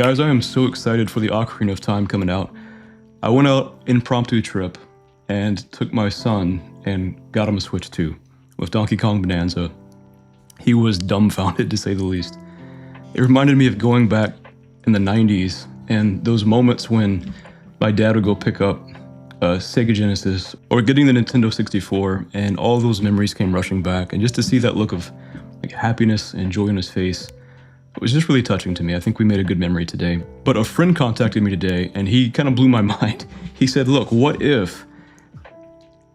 Guys, I am so excited for the Ocarina of Time coming out. I went out impromptu trip and took my son and got him a Switch 2 with Donkey Kong Bonanza. He was dumbfounded, to say the least. It reminded me of going back in the 90s and those moments when my dad would go pick up a Sega Genesis or getting the Nintendo 64, and all those memories came rushing back. And just to see that look of happiness and joy on his face, it was just really touching to me. I think we made a good memory today. But a friend contacted me today and he kind of blew my mind. He said, look, what if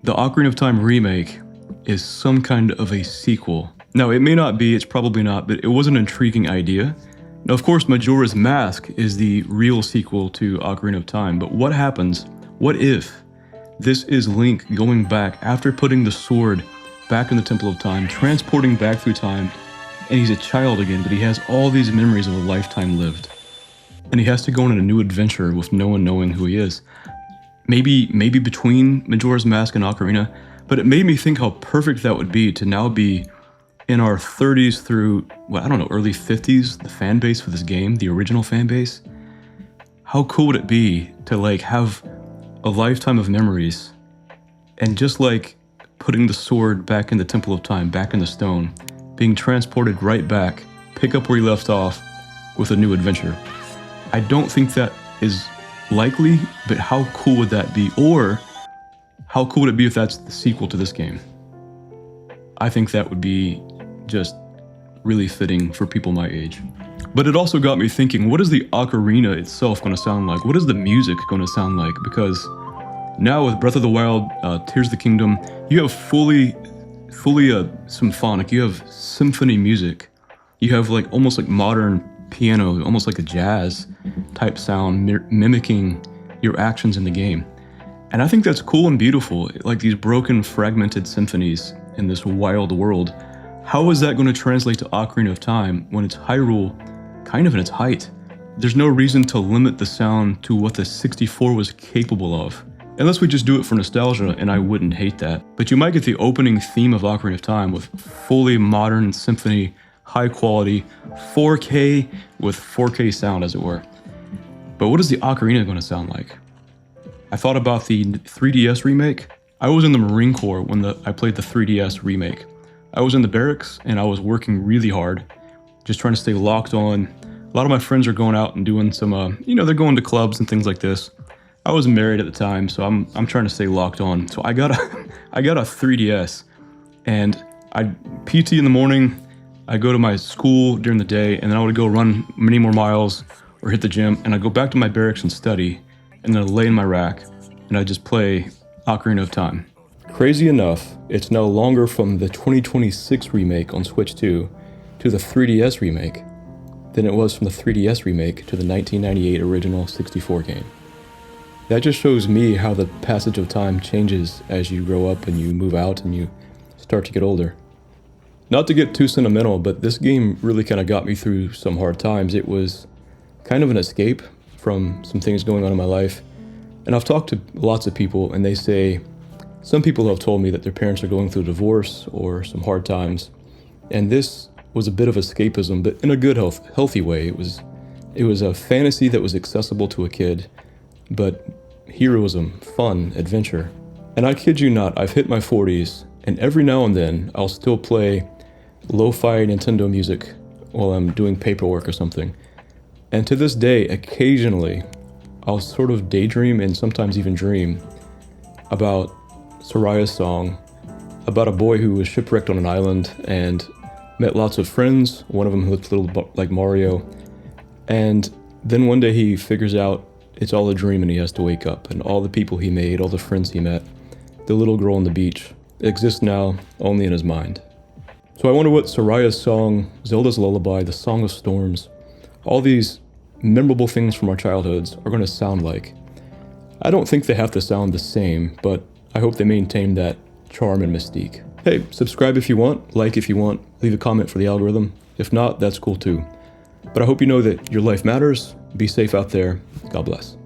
the Ocarina of Time remake is some kind of a sequel? Now, it may not be, it's probably not, but it was an intriguing idea. Now, of course, Majora's Mask is the real sequel to Ocarina of Time, but what happens, what if this is Link going back after putting the sword back in the Temple of Time, transporting back through time, and he's a child again, but he has all these memories of a lifetime lived. And he has to go on a new adventure with no one knowing who he is. Maybe between Majora's Mask and Ocarina, but it made me think how perfect that would be to now be in our 30s through, well, I don't know, early 50s, the fan base for this game, the original fan base. How cool would it be to have a lifetime of memories and just putting the sword back in the Temple of Time, back in the stone, being transported right back, pick up where you left off with a new adventure. I don't think that is likely, but how cool would that be? Or how cool would it be if that's the sequel to this game? I think that would be just really fitting for people my age. But it also got me thinking, what is the ocarina itself going to sound like? What is the music going to sound like? Because now with Breath of the Wild, Tears of the Kingdom, you have fully symphonic, you have symphony music. You have almost modern piano, almost like a jazz type sound mimicking your actions in the game. And I think that's cool and beautiful, these broken, fragmented symphonies in this wild world. How is that going to translate to Ocarina of Time when it's Hyrule kind of in its height? There's no reason to limit the sound to what the 64 was capable of. Unless we just do it for nostalgia, and I wouldn't hate that. But you might get the opening theme of Ocarina of Time with fully modern symphony, high quality, 4K with 4K sound, as it were. But what is the ocarina going to sound like? I thought about the 3DS remake. I was in the Marine Corps when I played the 3DS remake. I was in the barracks and I was working really hard, just trying to stay locked on. A lot of my friends are going out and doing some, they're going to clubs and things like this. I wasn't married at the time, so I'm trying to stay locked on. So I got a 3DS, and I PT in the morning. I go to my school during the day, and then I would go run many more miles or hit the gym, and I go back to my barracks and study, and then I'd lay in my rack, and I just play Ocarina of Time. Crazy enough, it's no longer from the 2026 remake on Switch 2 to the 3DS remake than it was from the 3DS remake to the 1998 original 64 game. That just shows me how the passage of time changes as you grow up and you move out and you start to get older. Not to get too sentimental, but this game really kind of got me through some hard times. It was kind of an escape from some things going on in my life. And I've talked to lots of people, and they say, some people have told me that their parents are going through a divorce or some hard times. And this was a bit of escapism, but in a good, healthy way. It was a fantasy that was accessible to a kid, but heroism, fun, adventure. And I kid you not, I've hit my 40s, and every now and then I'll still play lo-fi Nintendo music while I'm doing paperwork or something. And to this day, occasionally, I'll sort of daydream and sometimes even dream about Soraya's song, about a boy who was shipwrecked on an island and met lots of friends, one of them who looked a little like Mario, and then one day he figures out it's all a dream and he has to wake up, and all the people he made, all the friends he met, the little girl on the beach, exist now only in his mind. So I wonder what Soraya's song, Zelda's Lullaby, the Song of Storms, all these memorable things from our childhoods are going to sound like. I don't think they have to sound the same, but I hope they maintain that charm and mystique. Hey, subscribe if you want, like if you want, leave a comment for the algorithm. If not, that's cool too. But I hope you know that your life matters. Be safe out there. God bless.